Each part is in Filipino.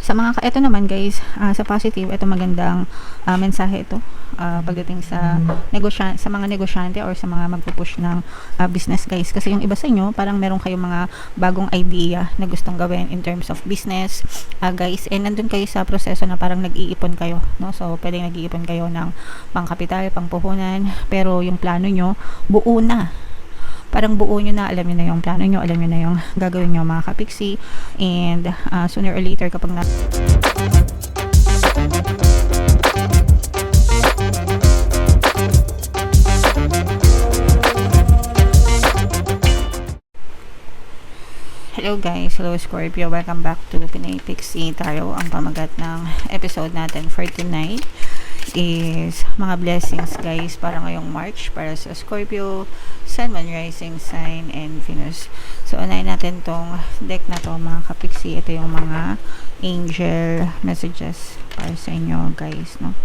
Sa mga, ito naman guys, sa positive, ito magandang mensahe ito. Pagdating sa sa mga negosyante or sa mga magpupush ng business guys, kasi yung iba sa inyo parang meron kayong mga bagong idea na gustong gawin in terms of business guys, and nandun kayo sa proseso na parang nag-iipon kayo, no? So pwedeng nag-iipon kayo ng pangkapital, pangpuhunan, pero yung plano nyo buo na, parang buo nyo na, alam nyo na yung plano nyo, alam nyo na yung gagawin nyo mga kapiksi, and sooner or later kapag Hello guys, hello Scorpio, welcome back to Pinay Pixie Tarot. Ang pamagat ng episode natin for tonight is mga blessings guys para ngayong March para sa Scorpio, Sun, Moon, Rising Sign, and Venus. So unahin natin tong deck na to mga kapiksi. Ito yung mga angel messages para sa inyo guys, no?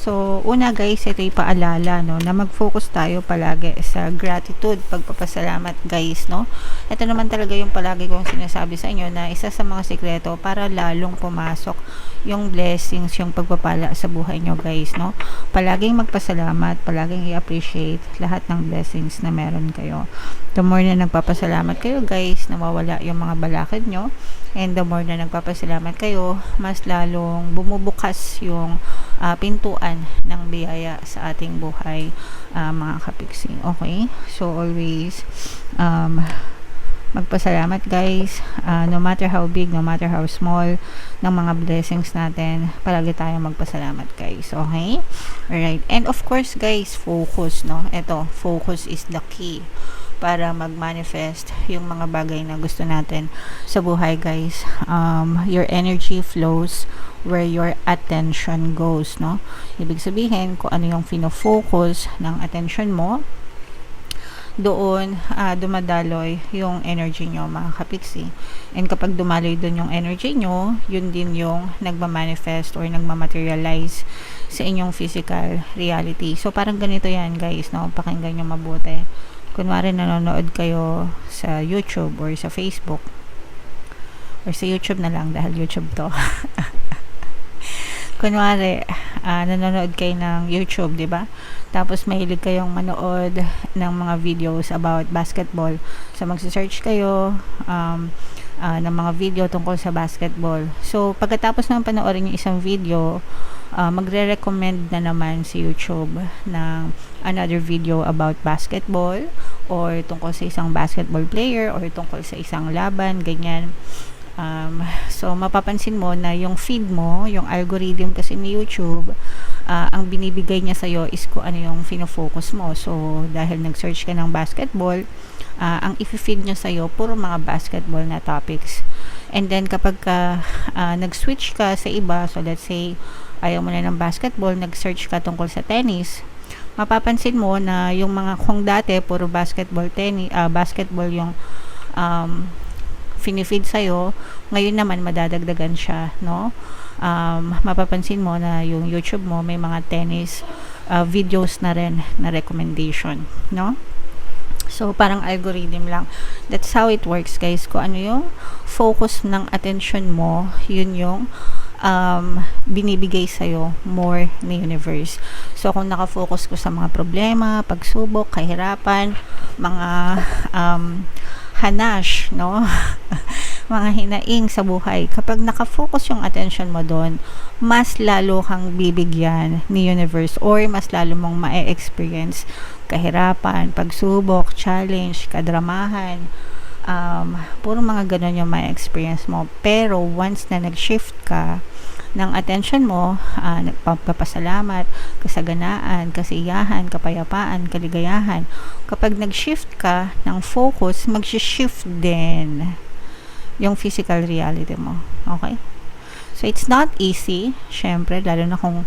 So, una guys, ito yung paalala, no, na mag-focus tayo palagi sa gratitude, pagpapasalamat guys, no. Ito naman talaga yung palagi kong sinasabi sa inyo na isa sa mga sikreto para lalong pumasok yung blessings, yung pagpapala sa buhay nyo guys, no. Palaging magpasalamat, palaging i-appreciate lahat ng blessings na meron kayo. The more na nagpapasalamat kayo guys, nawawala yung mga balakid nyo, and the more na nagpapasalamat kayo, mas lalong bumubukas yung pintuan ng biyaya sa ating buhay mga kapiksi. Okay? So always magpasalamat guys, no matter how big, no matter how small ng mga blessings natin, palagi tayong magpasalamat guys. Okay? Alright. And of course guys, focus, no? Ito, focus is the key para mag-manifest yung mga bagay na gusto natin sa buhay guys. Your energy flows where your attention goes, no? Ibig sabihin, kung ano yung fino-focus ng attention mo, doon dumadaloy yung energy nyo mga kapiksi. And kapag dumaloy doon yung energy nyo, yun din yung nagmamanifest or nagmamaterialize sa inyong physical reality. So parang ganito yan guys, no? Pakinggan nyo mabuti. Kunwari nanonood kayo sa YouTube or sa Facebook, or sa YouTube na lang dahil YouTube to. Kunwari nanonood kayo ng YouTube, di ba? Tapos mahilig kayong manood ng mga videos about basketball. So magse-search kayo ng mga video tungkol sa basketball. So pagkatapos ng panoorin yung isang video, magre-recommend na naman si YouTube ng another video about basketball or tungkol sa isang basketball player or tungkol sa isang laban, ganyan. So mapapansin mo na yung feed mo, yung algorithm kasi ni YouTube, ang binibigay niya sa'yo is kung ano yung fino-focus mo. So dahil nag-search ka ng basketball, ang i-feed niya sa'yo puro mga basketball na topics. And then kapag nag-switch ka sa iba, so let's say ayaw mo na ng basketball, nag-search ka tungkol sa tennis, mapapansin mo na yung mga kung dati puro basketball, basketball yung finifeed sa'yo, ngayon naman madadagdagan siya, no? Mapapansin mo na yung YouTube mo may mga tennis videos na rin na recommendation, no? So parang algorithm lang. That's how it works guys. Kung ano yung focus ng attention mo, yun yung binibigay sa'yo more ni universe. So kung nakafocus ko sa mga problema, pagsubok, kahirapan, mga hanash, no? Mga hinaing sa buhay, kapag nakafocus yung attention mo doon, mas lalo kang bibigyan ni universe or mas lalo mong ma-experience kahirapan, pagsubok, challenge, kadramahan, puro mga ganun yung ma-experience mo. Pero once na nag-shift ka ng attention mo, nagpapasalamat, kasaganaan, kasiyahan, kapayapaan, kaligayahan, kapag nag-shift ka ng focus, mag-shift din yung physical reality mo. Okay? So, it's not easy, syempre, lalo na kung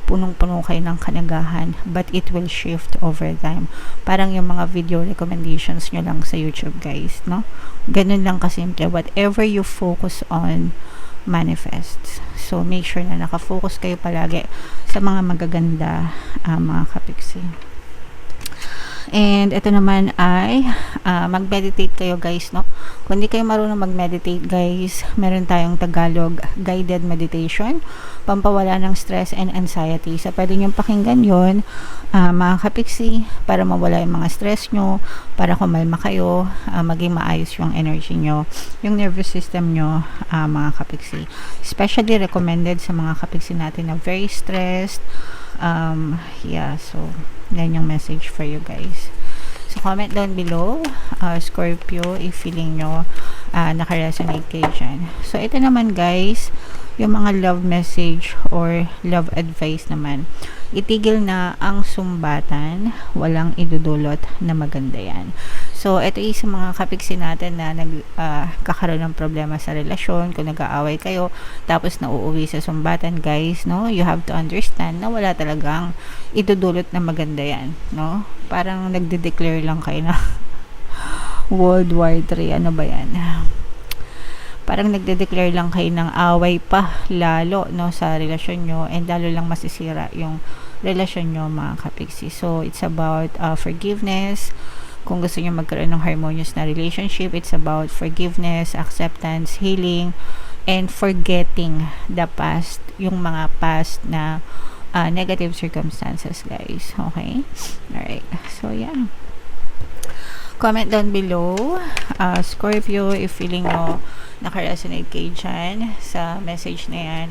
punong-puno kayo ng kanagahan, but it will shift over time. Parang yung mga video recommendations nyo lang sa YouTube, guys, no? Ganun lang kasimple. Whatever you focus on, manifests. So, make sure na nakafocus kayo palagi sa mga magaganda, mga kapiksi. And ito naman ay mag-meditate kayo guys, no? Kung hindi kayo marunong mag-meditate guys, meron tayong Tagalog guided meditation, pampawala ng stress and anxiety. So pwede nyo pakinggan yun, mga kapiksi, para mawala yung mga stress nyo, para kumalma kayo, maging maayos yung energy nyo, yung nervous system nyo, mga kapiksi. Especially recommended sa mga kapiksi natin na very stressed. Yeah, so yan yung message for you guys. So comment down below, Scorpio, if feeling nyo naka-resonate kayo dyan. So ito naman guys, yung mga love message or love advice naman. Itigil na ang sumbatan, walang idudulot na maganda yan. So ito is sa mga kapiksi natin na nagkakaroon ng problema sa relasyon, kung nag-aaway kayo tapos nauuwi sa sumbatan guys, no, you have to understand na wala talagang idudulot na maganda yan, no? Parang nagde-declare lang kayo na World War 3, ano ba yan? Parang nagde-declare lang kayo ng away pa lalo, no, sa relasyon nyo, and lalo lang masisira yung relasyon nyo mga kapiksi. So it's about forgiveness. Kung gusto nyo magkaroon ng harmonious na relationship, it's about forgiveness, acceptance, healing, and forgetting the past, yung mga past na negative circumstances guys. Okay? Alright. So yeah. Comment down below, Scorpio, if feeling nyo naka-resonate kayo dyan sa message na yan,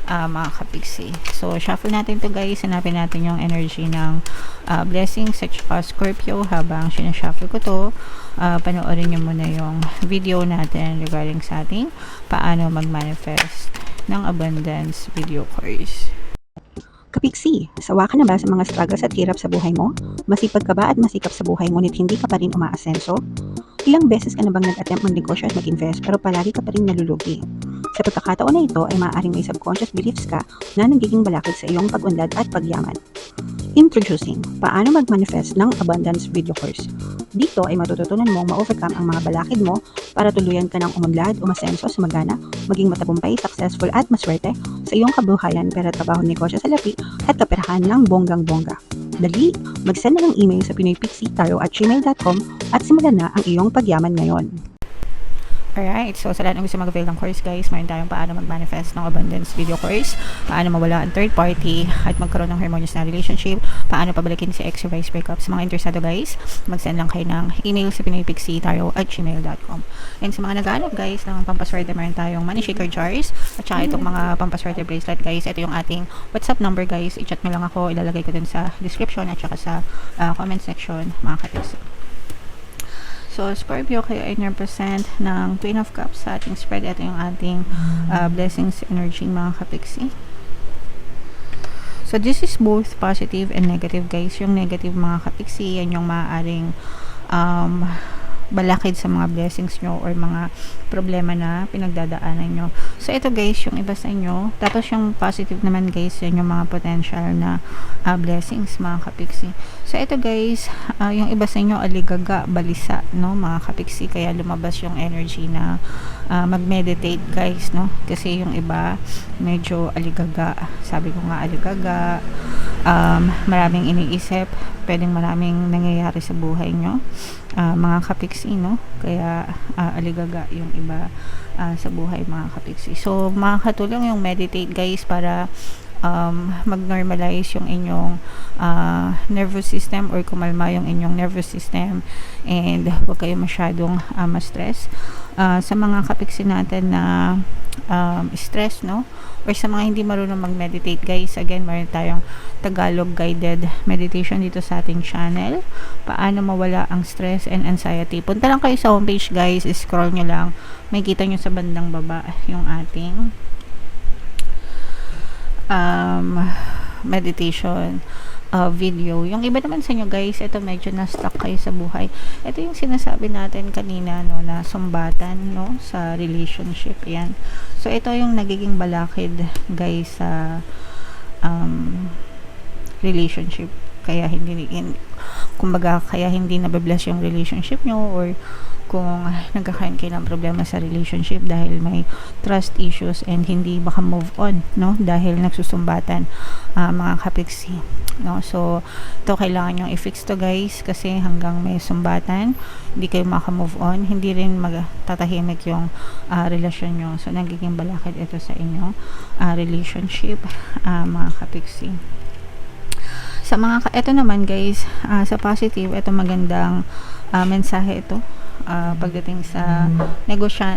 mga kapiksi. So, shuffle natin to guys. Hanapin natin yung energy ng blessings sa Scorpio. Habang sinashuffle ko to, panoorin nyo muna yung video natin regarding sa ating paano mag-manifest ng abundance video course. Kapiksi, sawa ka na ba sa mga struggles at hirap sa buhay mo? Masipag ka ba at masikap sa buhay ngunit hindi ka pa rin umaasenso? Ilang beses ka na bang nag-attempt mag-negosyo at mag-invest pero palagi ka pa rin nalulugi? Sa pagkakataon na ito ay maaaring may subconscious beliefs ka na nagiging balakid sa iyong pag-unlad at pagyaman. Introducing, paano mag-manifest ng abundance video course. Dito ay matututunan mong ma-overcome ang mga balakid mo para tuluyan ka ng umunlad, umasenso, sumagana, maging matagumpay, successful at maswerte sa iyong kabuhayan, pera, trabaho, negosyo sa lapi at kaperahan ng bonggang-bongga. Dali, mag-send na ng email sa pinoypixie@gmail.com at simulan na ang iyong pagyaman ngayon. Alright, so sa lahat ng gusto mag-avail ng course guys, mayroon tayong paano mag-manifest ng abundance video course, paano mawala ang third party at magkaroon ng harmonious na relationship, paano pabalikin si ex or vice breakup. Sa mga interesado guys, mag-send lang kayo ng email sa pinoypixie@gmail.com. And sa mga nag-aanap guys ng pampaswerte, mayroon tayong money shaker jars at saka itong mga pampaswerte bracelet guys. Ito yung ating WhatsApp number guys, i-chat mo lang ako, ilalagay ko dun sa description at saka sa comment section mga kapiksi. So, Scorpio, kayo ay represent ng Queen of Cups sa ating spread. Ito yung ating blessings energy mga kapiksi. So, this is both positive and negative guys. Yung negative mga kapiksi, yan yung maaaring balakid sa mga blessings nyo or mga problema na pinagdadaanan nyo. So, ito guys, yung iba sa inyo. Tapos, yung positive naman guys, yan yung mga potential na blessings, mga kapiksi. So, ito guys, yung iba sa inyo, aligaga, balisa, no, mga kapiksi. Kaya lumabas yung energy na mag-meditate guys, no. Kasi yung iba, medyo aligaga. Sabi ko nga, aligaga. Maraming iniisip. Pwedeng maraming nangyayari sa buhay nyo. Mga kapiksi, no? Kaya aligaga yung iba sa buhay mga kapiksi. So makakatulong yung meditate guys para mag-normalize yung inyong nervous system or kumalma yung inyong nervous system and huwag kayo masyadong ma-stress. Sa mga kapiksi natin na stress, no? Or sa mga hindi marunong mag-meditate guys, again, mayroon tayong Tagalog guided meditation dito sa ating channel. Paano mawala ang stress and anxiety. Punta lang kayo sa homepage guys, scroll nyo lang. May kita nyo sa bandang baba yung ating meditation video. Yung iba naman sa inyo guys, ito medyo na-stuck kayo sa buhay. Ito yung sinasabi natin kanina, no, na sumbatan, no, sa relationship. Yan. So ito yung nagiging balakid guys sa relationship. Kaya kumbaga, kaya hindi nababless yung relationship nyo, or kung nagkakaroon kayo ng problema sa relationship dahil may trust issues and hindi baka move on, no, dahil nagsusumbatan, mga kapiksi. no? So ito kailangan yung i-fix to guys, kasi hanggang may sumbatan hindi kayo maka-move on, hindi rin magtatahimik yung relasyon nyo. So nagiging balakid ito sa inyong relationship, mga kapiksi. Sa mga ito naman guys, sa positive, ito magandang mensahe ito pagdating sa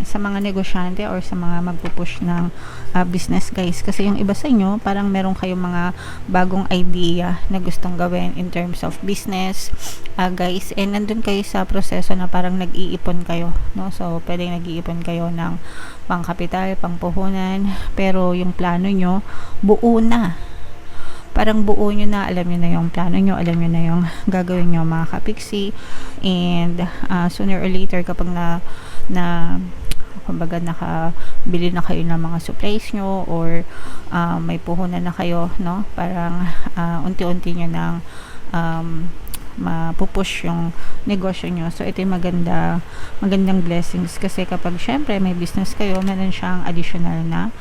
sa mga negosyante or sa mga magpupush ng business guys, kasi yung iba sa inyo parang meron kayong mga bagong idea na gustong gawin in terms of business guys, and nandun kayo sa proseso na parang nag-iipon kayo, no? So pwedeng nag-iipon kayo ng pangkapital, pangpuhunan, pero yung plano nyo buo na, parang buo nyo na, alam nyo na yung plano nyo, alam nyo na yung gagawin nyo mga kapiksi, and sooner or later kapag kumbaga nakabili na kayo ng mga supplies nyo or may puhunan na kayo, no? Parang unti-unti nyo nang mapupush yung negosyo nyo. So ito yung magandang blessings, kasi kapag syempre may business kayo, meron siyang additional na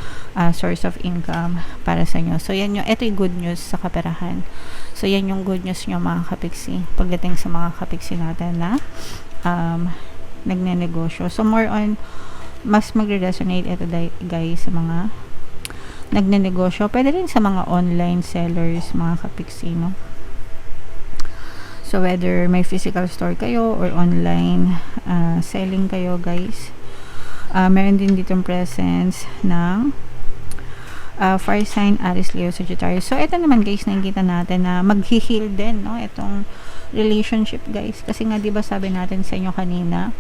source of income para sa inyo. So yan yung, ito yung good news sa kaperahan. So yan yung good news nyo mga kapiksi pagdating sa mga kapiksi natin na nagnenegosyo. So more on, mas magre-resonate ito guys sa mga nagnenegosyo, pwede rin sa mga online sellers mga kapiksi, no? So whether may physical store kayo or online selling kayo guys, meron din ditong presence ng fire sign Aries, Leo, Sagittarius. So ito naman guys, nakikita natin na mag-heal din, no? Itong relationship guys, kasi nga 'di ba sabi natin sa inyo kanina,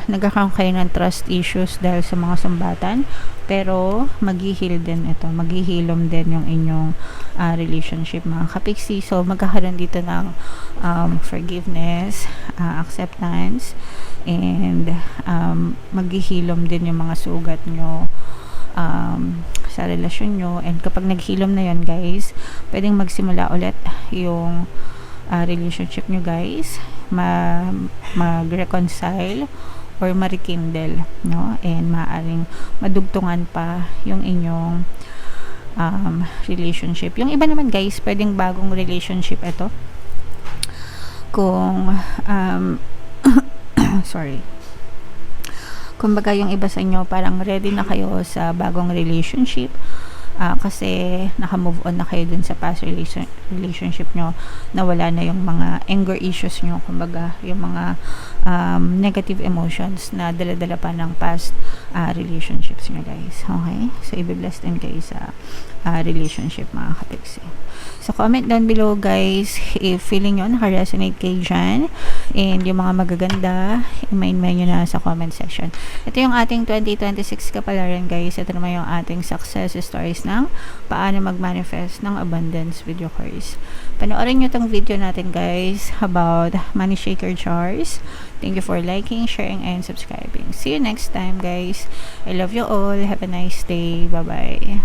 nagkakaroon kayo ng trust issues dahil sa mga sumbatan, pero mag-heal din ito, maghihilom din yung inyong relationship mga kapiksi. So magkakaroon dito ng forgiveness, acceptance, and maghihilom din yung mga sugat nyo sa relasyon nyo. And kapag naghilom na yon guys, pwedeng magsimula ulit yung relationship nyo guys, mag-reconcile or ma-rekindle, no? And maaaring madugtungan pa yung inyong relationship. Yung iba naman guys, pwedeng bagong relationship ito kung sorry, kumbaga yung iba sa inyo parang ready na kayo sa bagong relationship, kasi naka-move on na kayo dun sa past relationship nyo, nawala na yung mga anger issues nyo, kumbaga yung mga negative emotions na dala-dala pa ng past relationships nyo guys. Okay? So i-bless din kayo sa relationship mga kapiksi. So comment down below guys if feeling nyo naka-resonate kayo dyan, and yung mga magaganda i-main nyo na sa comment section. Ito yung ating 2026 kapalaran guys. Ito naman yung ating success stories ng paano mag-manifest ng abundance video course. Panoorin nyo tong video natin guys about money shaker jars. Thank you for liking, sharing, and subscribing. See you next time guys. I love you all. Have a nice day. Bye bye.